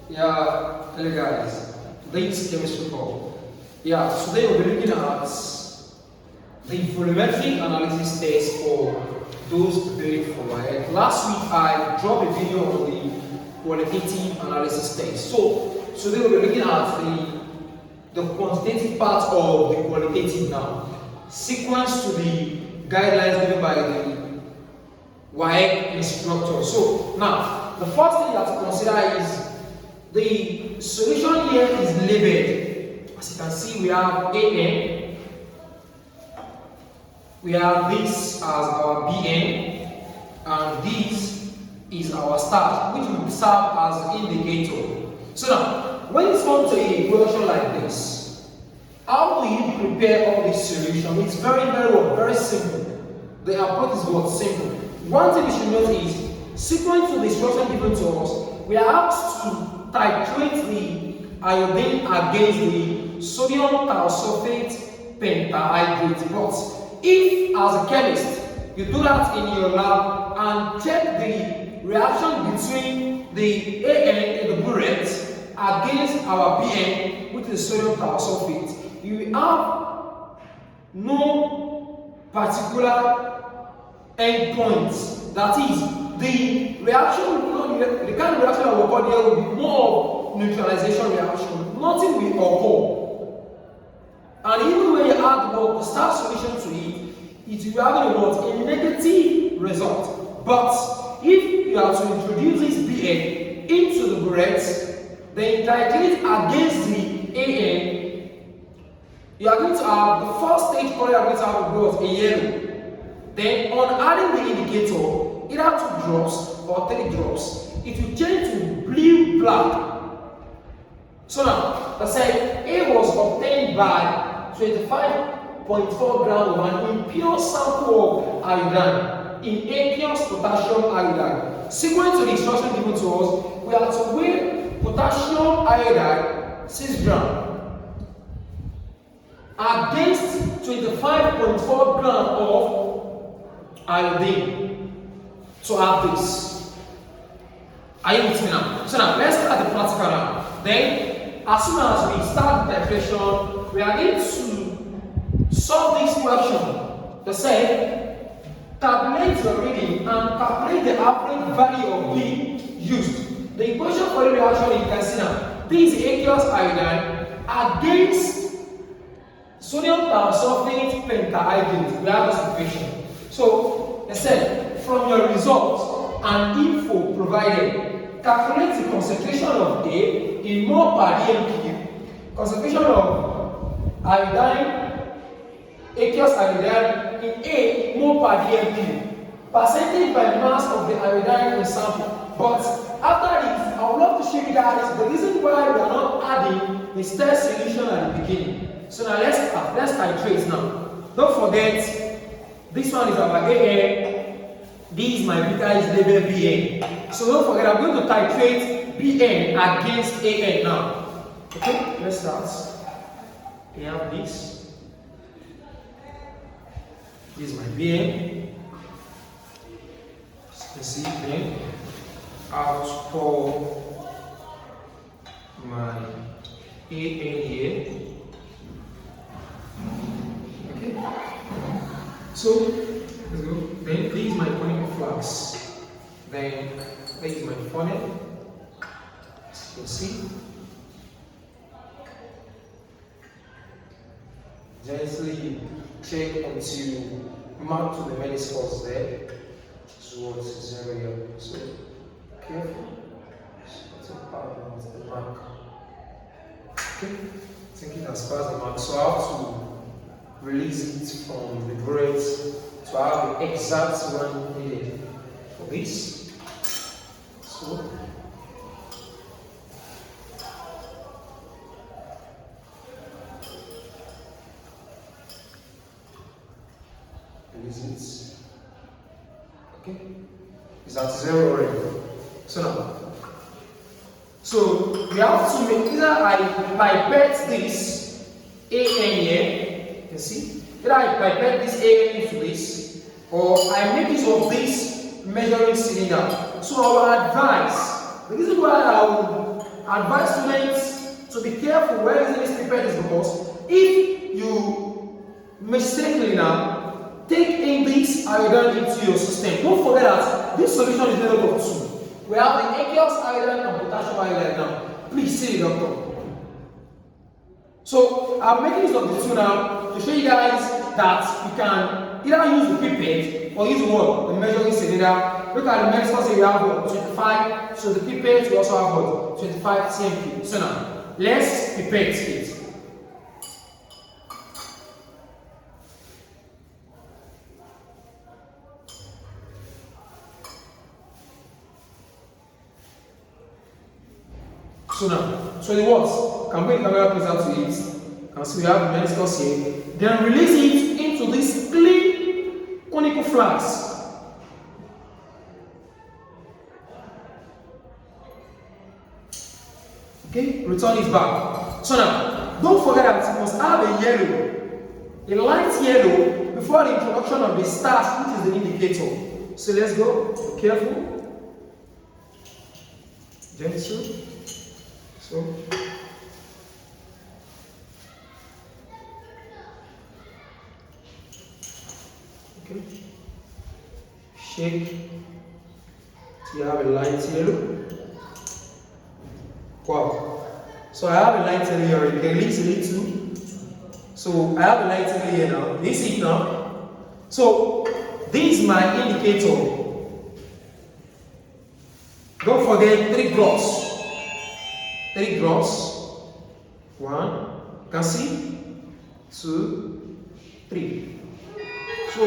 Yeah, hello guys. Today is chemistry call. Yeah, today we'll be looking at the volumetric analysis test for those preparing for Waec. Last week I dropped a video on the qualitative analysis test. So today we'll be looking at the quantitative part of the qualitative now. Sequence to the guidelines given by the Waec instructor. So now the first thing you have to consider is the solution here is labeled. As you can see, we have AN, we have this as our BN, and this is our start, which will serve as an indicator. So now, when it comes to a question like this, how do you prepare all this solution? It's very simple. The approach is what? Simple. One thing you should note is, sequence to the instruction given to us, we are asked to titrate the iodine against the sodium thiosulfate pentahydrate. But if, as a chemist, you do that in your lab and check the reaction between the AN in the burette against our BN, which is sodium thiosulfate, you will have no particular endpoint. That is, the reaction, the kind of reaction that will occur there will be more of neutralization reaction. Nothing will occur. And even when you add the start solution to it, it will have a negative result. But if you have to introduce this BN into the burette, then titrate against the AN, you are going to have the first stage color, you are going to have a yellow. Then on adding the indicator, either 2 drops or 3 drops, it will change to blue-black. So now, let's say A was obtained by 25.4 grams of an impure sample of iodine in aqueous potassium iodide. Sequence to the instruction given to us, we are to weigh potassium iodide 6 grams against 25.4 grams of iodine to have this. Are you with me now? So now let's start the practical now. Then, as soon as we start the titration, we are going to solve this question. They say, tabulate the reading and calculate the average value of B used. The equation for the reaction you can see now. This is aqueous iodine against sodium thiosulfate pentahydrate. We have this equation. So, they said, from your results and info provided, calculate the concentration of A in mole per dm cube, concentration of iodine, aqueous iodine in A mole per dm cube, percentage by mass of the iodine in sample. But after this, I would love to show you guys the reason why we are not adding the test solution at the beginning. So now let's titrate now. Don't forget, this one is our AN, this is my beta is labeled BN. So don't forget, I'm going to titrate BN against AN now. Okay, let's start. We have this. This is my BN. As you can see, then I have to pour my AN here. Okay. So, let's go. Then this is my funnel flux. Then this is my funnel. As you can see. Gently check until mark to the meniscus there. Towards 0 here. So careful. So past the mark. Okay. I think it has passed the mark. So I have to release it from the burette to have the exact one needed for this. So release it. Okay, it's at 0 already. So now, so we have to make either I pipette this AN here. You see, either I pipette this AN into this, or I make use of this measuring cylinder. So I will advise, the reason why advise students to be careful where using this pipette is because if you mistakenly now take in this iodine into your system, don't forget that this solution is made up of two. We have the aqueous iodine and potassium iodine now. Please see the doctor. So I'm making use of the two now to show you guys that you can either use the pipette or use what? The measuring cylinder. Look at the medical say we have what? 25. So the pipette we also have what? 25 cm. So now let's pipette it. So now, so it works. Can bring the camera closer to it. Can see we have the meniscus here. Then release it into this clean conical flask. Okay, return it back. So now, don't forget that it must have a yellow, a light yellow, before the introduction of the stars, which is the indicator. So let's go. Be careful. Gentle. So, okay, shake till you have a light yellow. Wow. So I have a light yellow here, you can release it too. So I have a light yellow here now. You see it now? So this is my indicator. Don't forget 3 drops. 3 drops. 1, you can see, 2, 3. So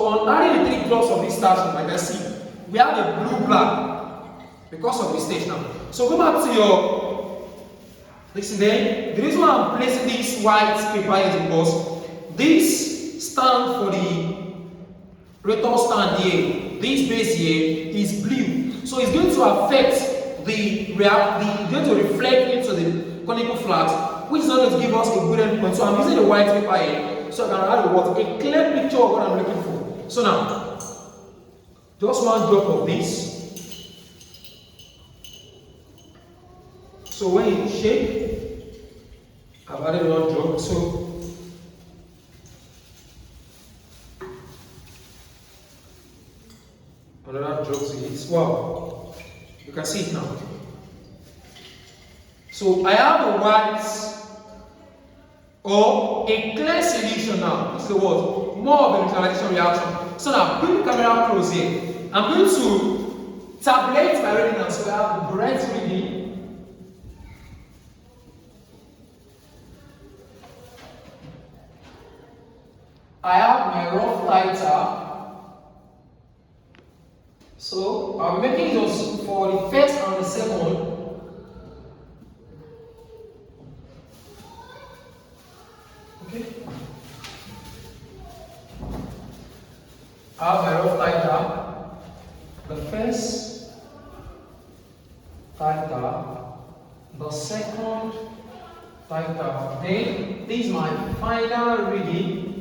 on adding the 3 drops of this starch, like I see, we have a blue black because of the stage now. So go back to your listen there. The reason why I'm placing this white paper is because this stands for the rotor stand here. This base here is blue, so it's going to affect the going to reflect into the conical flask, which is not going to give us a good endpoint. So I'm using the white paper here, so I can add a clear picture of what I'm looking for. So now, just 1 drop of this. So when you shake, I've added 1 drop. So another drop to it. Wow, you can see it now. So I have a white or a clear solution now. This is the word. More of a neutralization reaction. So now bring the camera close here. I'm going to tabulate my reading now. So I have the bright reading. I have my rough titer. So I'm making those for the first and the second. Okay. I have my rough titer. The first titer, the second titer. Then this is my final reading.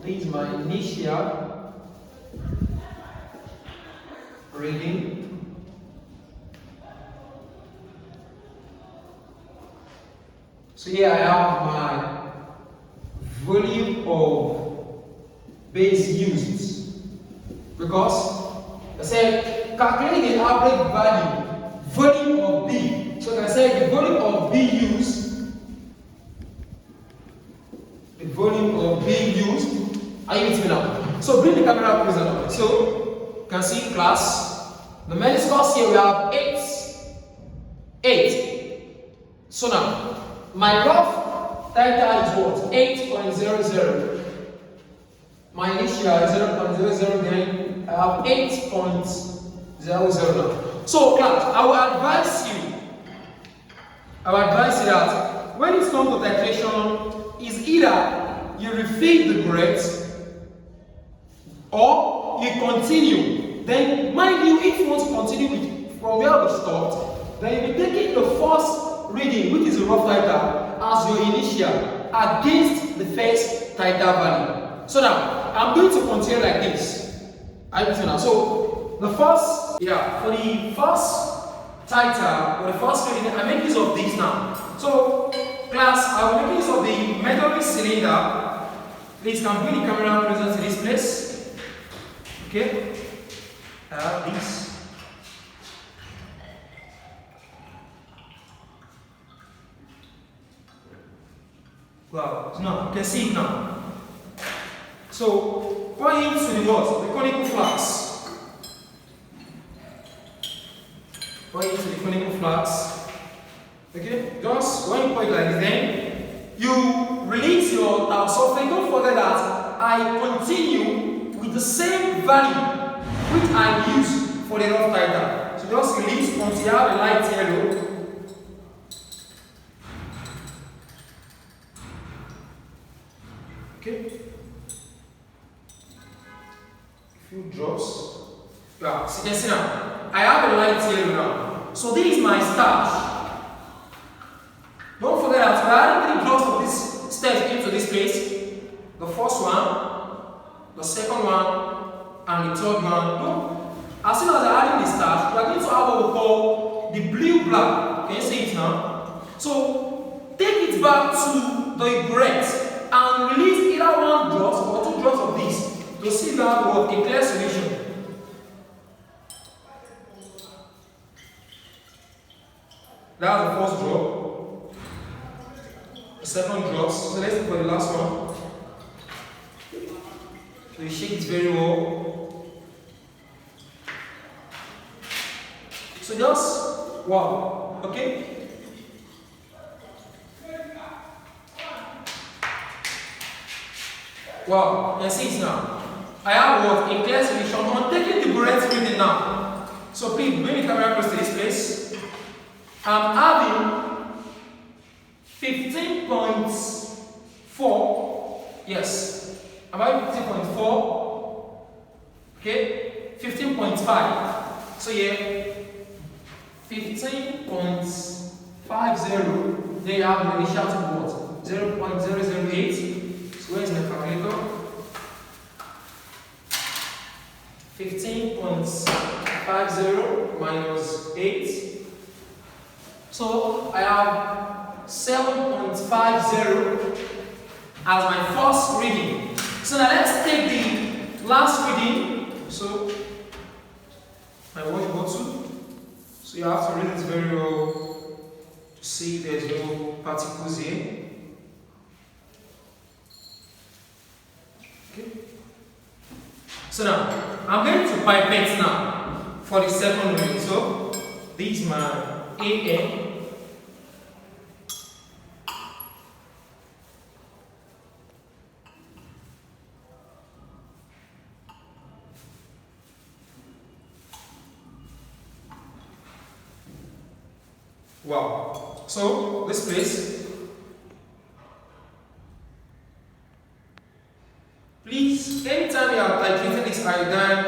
This is my initial reading. So here I have my volume of base used, because I said calculate the average value volume of B. So I say the volume of B used, the volume of B used. Are you with me now? So bring the camera closer now. So you can see class. The meniscus here we have 8. So now my rough titer is what? 8.00. My initial is 0.00. Then I have 8.00 now. So class, I will advise you that when it comes to titration, is either you refill the breath or you continue. Then mind you, if you want to continue from where we stopped, then you'll be taking the first reading, which is the rough titer, as your initial against the first titer value. So now I'm going to continue like this. I put it now. So the first, for the first title or the first reading, I make use of this now. So class, I will make use of the metallic cylinder. Please can bring the camera closer to this place. Okay. I have this. Wow, so now you can see it now. So point into the what? The conical flask. Point into the conical flask. Okay? Just when you point like this, then you release your tau sulfate. Don't forget that I continue with the same value which I use for the rough title. So just release until you have a light yellow. Okay. A few drops. Yeah, so you can see now. I have a light yellow now. So this is my starch. Don't forget that we are adding 3 drops of this starch into this place. The first one, the second one, and the third one. No. As soon as I add in the starch, we are going to have what we call the blue black. Can you see it now? So take it back to the burette and release either 1 drop or 2 drops of this to see that we have a clear solution. That's the first drop. The second drop. So let's look for the last one. So you shake it very well. So just wow. Okay. Wow, you can see it now. I have what? A clear solution. I'm taking the burette reading now. So please bring the camera close to this place. I'm having 15.4. Yes. I'm having 15.4. Okay. 15.5. So yeah. 15.50. There you have the initial what? 0.008. Where is my calculator? 15.50 minus 8. So I have 7.50 as my first reading. So now let's take the last reading. So my wash bottle. So you have to read it very well to see there's no particles here. Okay. So now I'm going to pipette now for the second reading. So this is my AN. Wow. So this place. Please, anytime you are titrating this iodine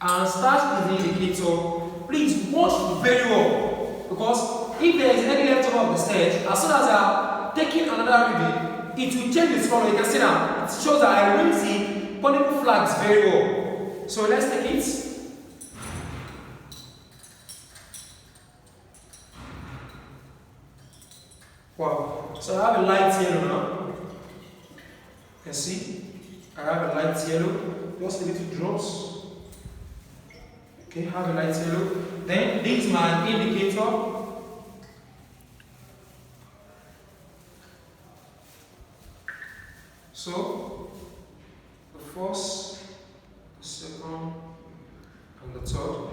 and start with the indicator, please watch very well, because if there is any leftover of the stage, as soon as you are taking another reading, it will change its color. You can see now, it shows that I read the conical flags very well. So let's take it. Wow. So I have a light yellow now. You can see I have a light yellow, just a little drops. Okay, have a light yellow. Then this is my indicator. So the first, the second, and the third.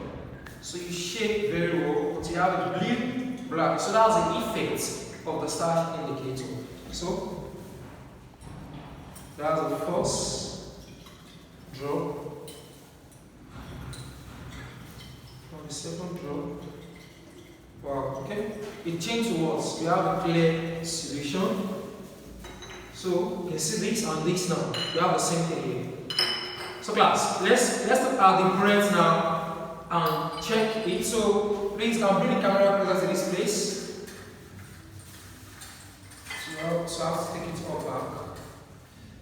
So you shake very well until you have a blue black. So that's the effect of the starch indicator. So that's the first drop, and the second drop. Wow, okay. It changed to what? We have a clear solution. So you can see this and this now. We have the same thing here. So class, let's look at the burette now and check it. So please bring the camera closer to this place. So I have to take it all back.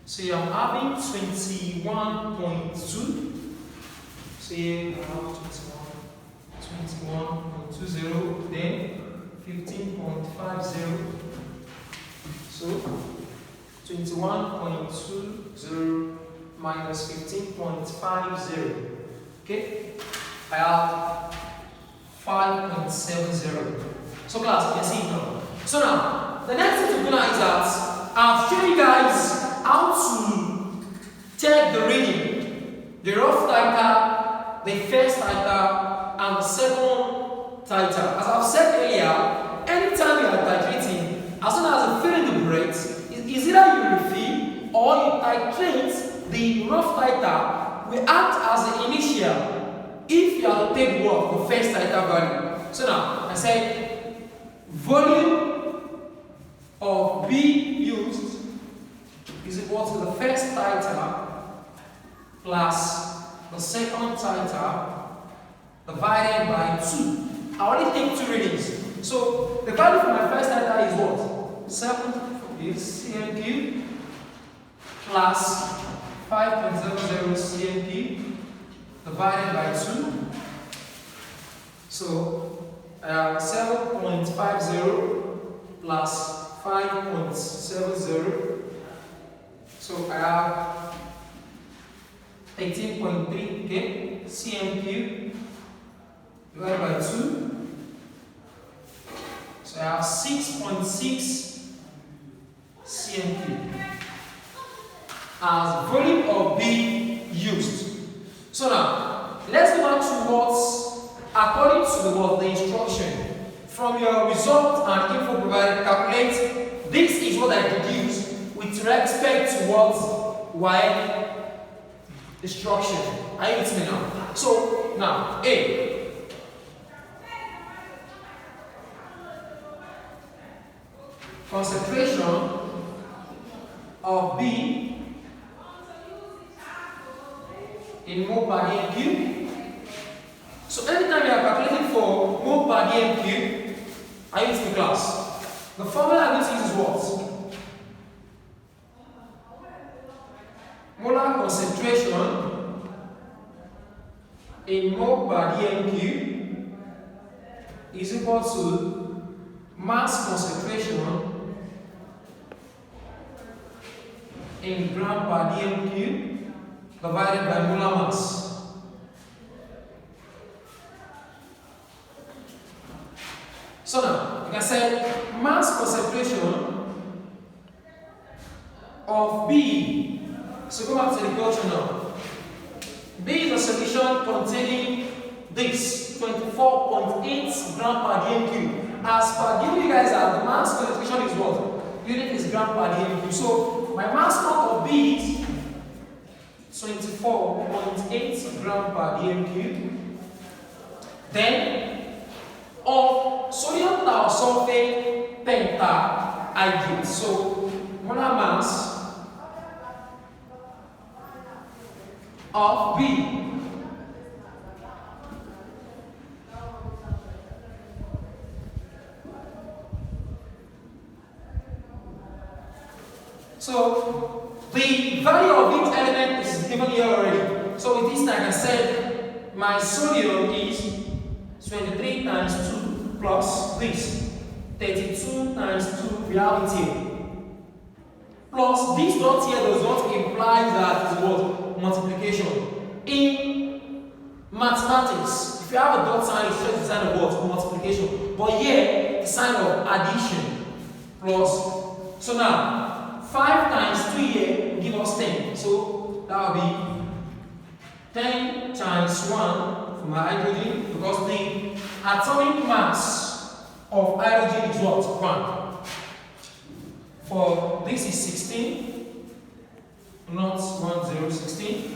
So I'm having 21.2. So here I have 21.20, then 15.50. So 21.20 minus 15.50. Okay? I have 5.70. So class, you can see it now. So now, the next thing to do now is that I've shown you guys how to check the reading, the rough titer, the first titer, and the second titer. As I've said earlier, anytime you are titrating, as soon as you fill in the breath, is either you refill or you titrate. The rough titer will act as the initial if you have to take what the first titer value. So now I said volume of B used is equal to the first titer plus the second titer divided by 2. I only take 2 readings. So the value for my first titer is what? 7 cm cubed plus 5.00 cm divided by 2. So 7.50 plus 5.70. So I have 18.3 cm cubed divided by 2. So I have 6.6 cm cubed as volume of B used. So now, let's go back to what's according to the instruction. From your result and info provided, calculate this is what I deduce with respect to what Waec instruction. Are you with me now? So now, A. Concentration of B in mole per dm cube. So anytime you are calculating for mole per dm cube, are you in the class? The formula I'm going to use is what? Molar concentration in mole per dm cube is equal to mass concentration in gram per dm cube divided by molar mass. So now, like I said, mass concentration of B. So go back to the equation now. B is a solution containing this 24.8 gram per dm cube. As per given you guys are, the mass concentration is what? Unit is gram per dm cube. So my mass count of B is 24.8 gram per dm cube. Then of sodium thiosulfate pentahydrate. So molar mass of B so the value of each element is given here already. So with this, like I said, my sodium is 23 times 2 plus this 32 times 2 reality plus this dot here does not imply that it's what? Multiplication. In mathematics, if you have a dot sign, it's just the sign of what? Multiplication. But here, the sign of addition plus. So now 5 times 3 here will give us 10. So that will be 10 times 1 for my hydrogen, because the atomic mass of hydrogen is what? 1. For this is 16, not 16.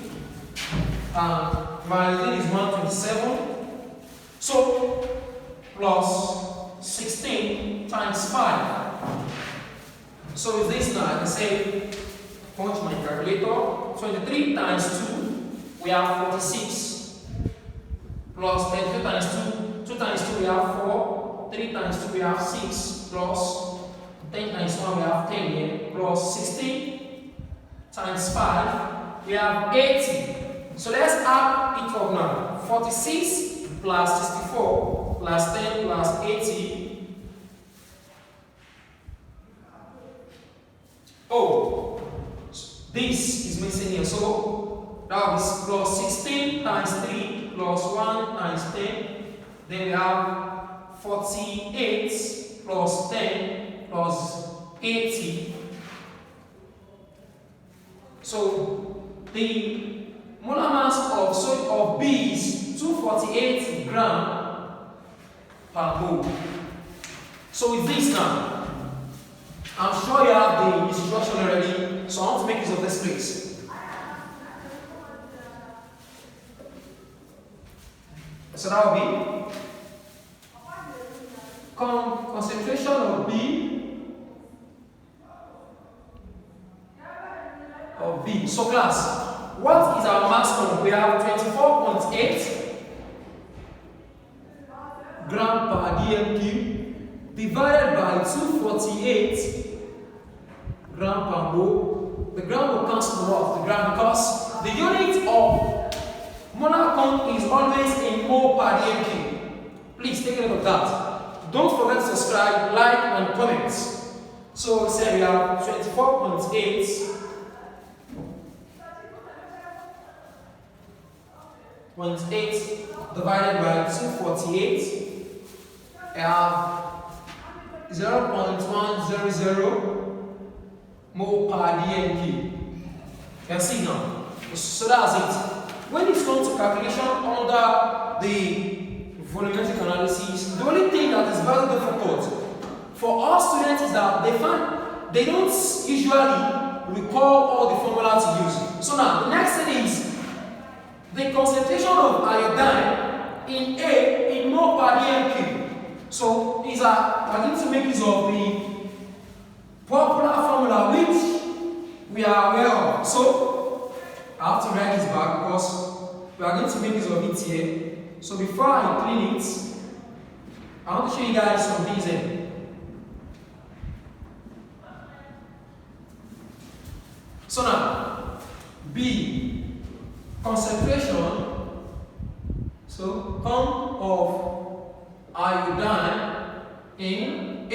And my hydrogen is 127. So plus 16 times 5. So with this now, I can say, punch my calculator, 23 times 2, we have 46. Plus 32 times 2, 2 times 2 we have 4, 3 times 2 we have 6, plus 10 times 1 we have 10 here, plus 16 times 5, we have 80. So let's add it up now. 46 plus 64 plus 10 plus 80. Oh, this is missing here. So that is plus 16 times 3 plus 1 times 10. Then we have 48 plus 10 plus 80. So the molar mass of B is 248 gram per mole. So with this now, I'm sure you have the instruction already, so I want to make use of this place. So that will be concentration of B. So class, what is our mass count? We have 24.8 gram per dm cube divided by 248 gram per mole. The gram will cancel what? The gram, because the unit of molar count is always in mole per dm cube. Please take a note of that. Don't forget to subscribe, like, and comment. So say we have 24.8 divided by 248. I have 0.100 mole per dm cube. You can see now. So that's it. When it comes to calculation under the volumetric analysis, the only thing that is very difficult for all students is that they don't usually recall all the formula to use. So now the next thing is the concentration of iodine in mole per dm cube. So we're going to make use of the popular formula which we are aware of. So I have to write this back because we are going to make use of it here. So before I clean it, I want to show you guys some things here. So now, B, concentration, so count of iodine in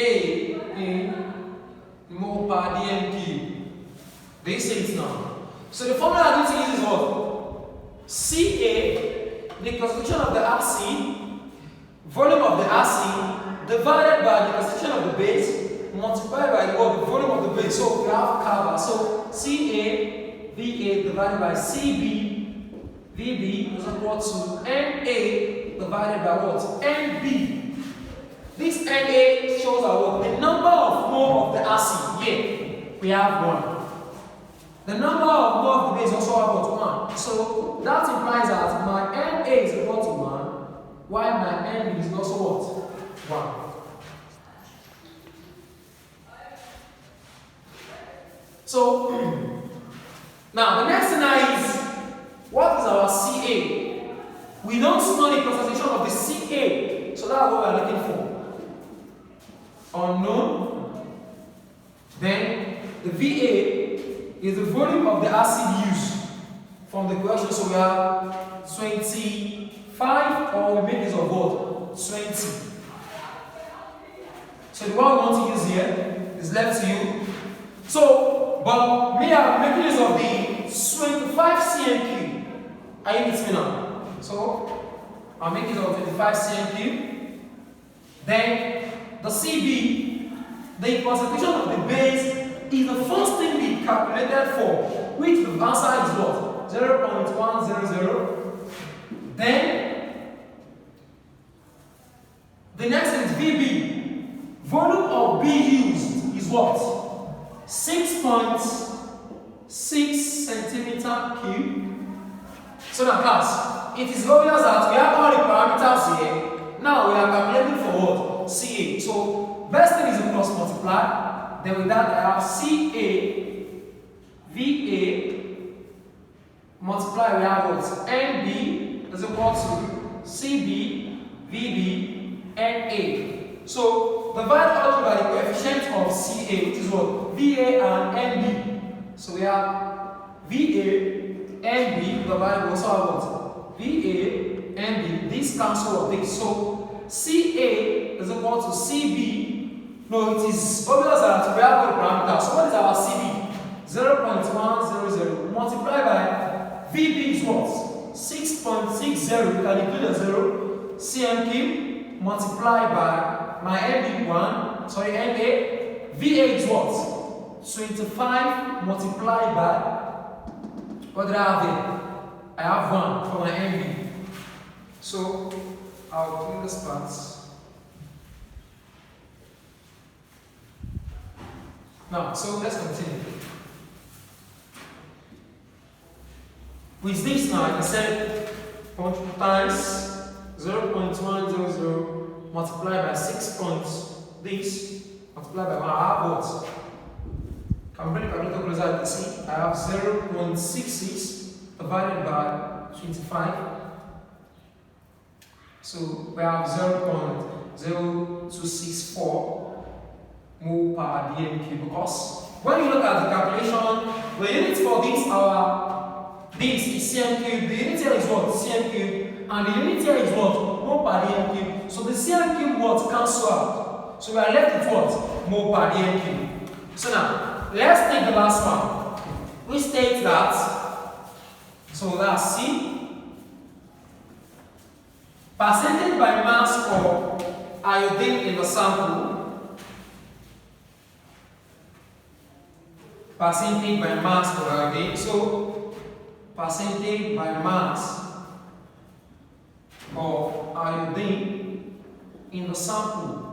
mole per dm cube. They say it now. So the formula I'm going to use is what? Ca, the concentration of the acid, volume of the acid, divided by the concentration of the base, multiplied by the volume of the base. So we have Ca. So Ca, Va divided by Cb, Vb is equal to Na divided by what? Nb. This Na shows our the number of mole of the acid. Here we have 1. The number of mole of the base also about 1. So that implies that my Na is equal to 1, while my Nb is also what? 1. So now the next thing is, what is our Ca? We don't know the concentration of the Ca, so that's what we are looking for. Unknown. Then the Va is the volume of the acid used from the question. So we have 25, or we make use of what? 20. So the one we want to use here is left to you. So, but me, I'm making use of the 25 cm cube. Are you with me now? So, I'm making use of 25 cm cube. Then, the Cb, the concentration of the base, is the first thing we calculated for, which the answer is what? 0.100. Then, the next is Vb. Volume of B used is what? 6.6 centimeter cube. So now class, it is obvious that we have all the parameters here. Now we are calculating for what? Ca. So best thing is to cross multiply. Then with that I have Ca, Va, multiply we have what? Nb is equal to Cb, Vb, Na. So divide all through by the coefficient of Ca, which is what? Va and Nb. So we have VA and B, the value also have what? VA and B, this cancel of this. So CA is equal to CB. No, it is obvious that we have a parameter. So what is our CB? 0.100 multiplied by VB is what? 6.60. You can include a 0. CM cube multiplied by my MB1, sorry, MA. VA is what? 25 multiplied by, what did I have there? I have 1 for my MB. So I'll clean this part. Now, so let's continue. With this now, I can say times 0.100 multiplied by 6 points, this multiplied by 1, I have what? Can bring the calculator closer to see. I have 0.66 divided by 25. So we have 0.0264 mole per dm cube, because when you look at the calculation, the unit for this is cm cube, the unit here is what? Cm cube, and the unit here is what? Mole per dm cube. So the cm cube what? Cancel out. So we are left with what? Mole per dm cube. So now, let's take the last one. We state that, so that's C, percentage by mass of iodine in the sample. Percentage by mass of iodine. So percentage by mass of iodine in the sample.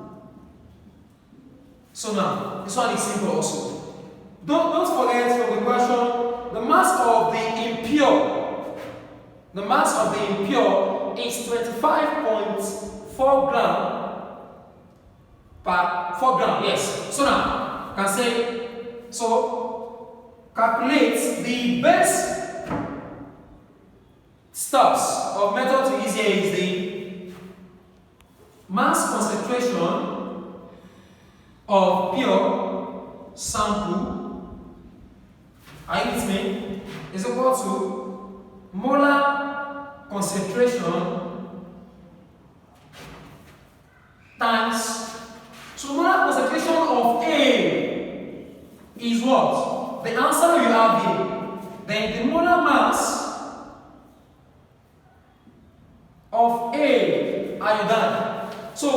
So now this one is simple also. Don't forget from the question, the mass of the impure. The mass of the impure is 25.4 gram per 4 gram. Yes. So now I can say, so calculate the best steps of method to easier is the mass concentration of pure sample. Are you with me? Is equal to molar concentration times, so molar concentration of A is what? The answer you have here. Then the molar mass of A iodine. So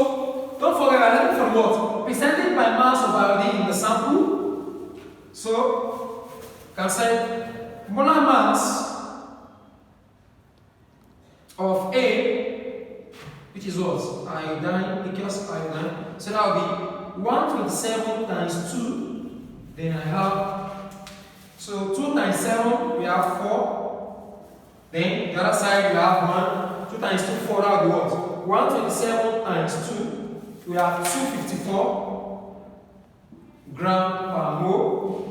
don't forget, I'm learning from what? Percentage by mass of iodine in the sample. So can say molar mass of A, which is what? Iodine, equals iodine. So that will be 127 times 2. Then I have, so 2 times 7, we have 4. Then the other side we have 1. 2 times 2, 4, that will be what? 127 times 2, we have 254 gram per mole.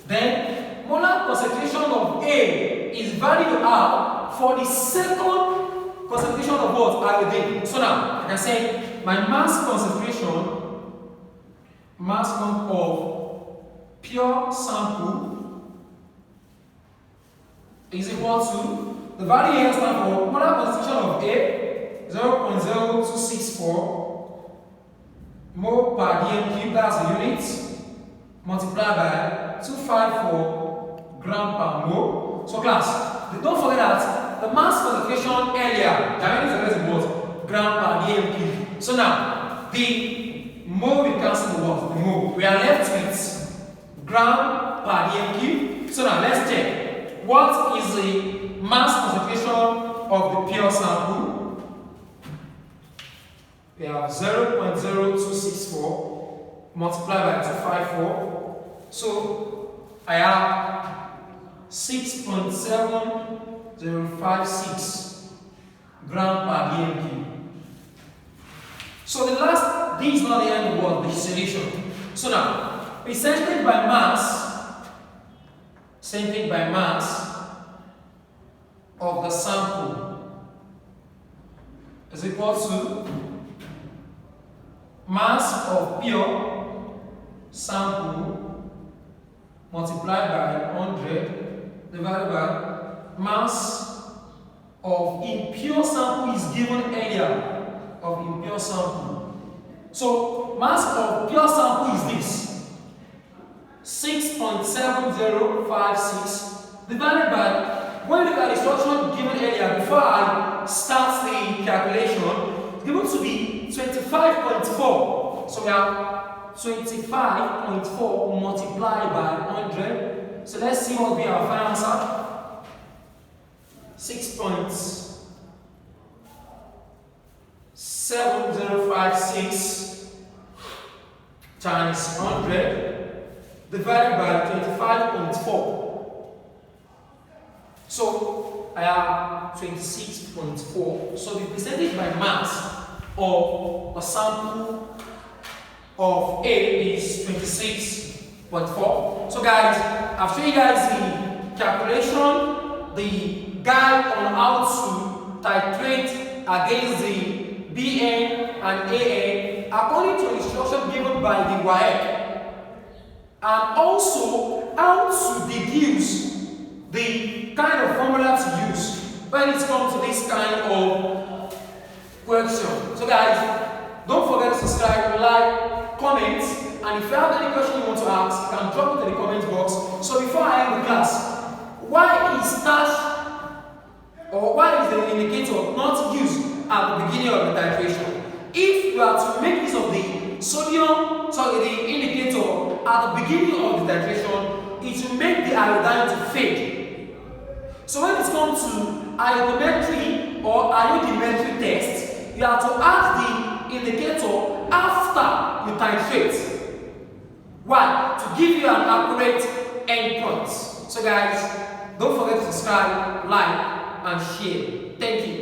Then molar concentration of A is valued out for the second concentration of what? Iodine. So now I can say my mass concentration, of pure sample is equal to the value here stands for molar concentration of A 0.0264 mole per dm cube, that's the unit, multiplied by 254 gram per mole. So class, don't forget that the mass concentration earlier, the unit is always what? Gram per dm cube. So now the mole will cancel the what? The mole. We are left with gram per dm cube. So now let's check. What is the mass concentration of the pure sample? We have 0.0264 multiplied by 254. So I have 6.7056 gram per dm cube. So the last, this is not the end of what? The solution. So now, percentage by mass of the sample is equal to mass of pure sample multiplied by 100 divided by mass of impure sample is given earlier of impure sample. So mass of pure sample is this 6.7056 divided by, when you look at the instruction given earlier before I start the calculation, it's given to be 25.4. So we have 25.4 multiplied by 100. So let's see what will be our final answer. 6.7056 times 100 divided by 25.4. So I have 26.4. So the percentage by mass of a sample of A is 26.4. So guys, I've shown you guys the calculation, the guide on how to titrate against the BN and AN according to instruction given by the Waec, and also how to deduce the kind of formula to use when it comes to this kind of question. So guys, don't forget to subscribe, like, comment, and if you have any question you want to ask, you can drop it in the comment box. So before I end the class, why is starch or why is the indicator not used at the beginning of the titration? If you are to make use of the sodium, the indicator at the beginning of the titration, it will make the iodine to fade. So when it comes to iodometry or iodimetry test, you have to add the indicator after you titrate. Why? To give you an accurate endpoint. So guys, don't forget to subscribe, like, and share. Thank you.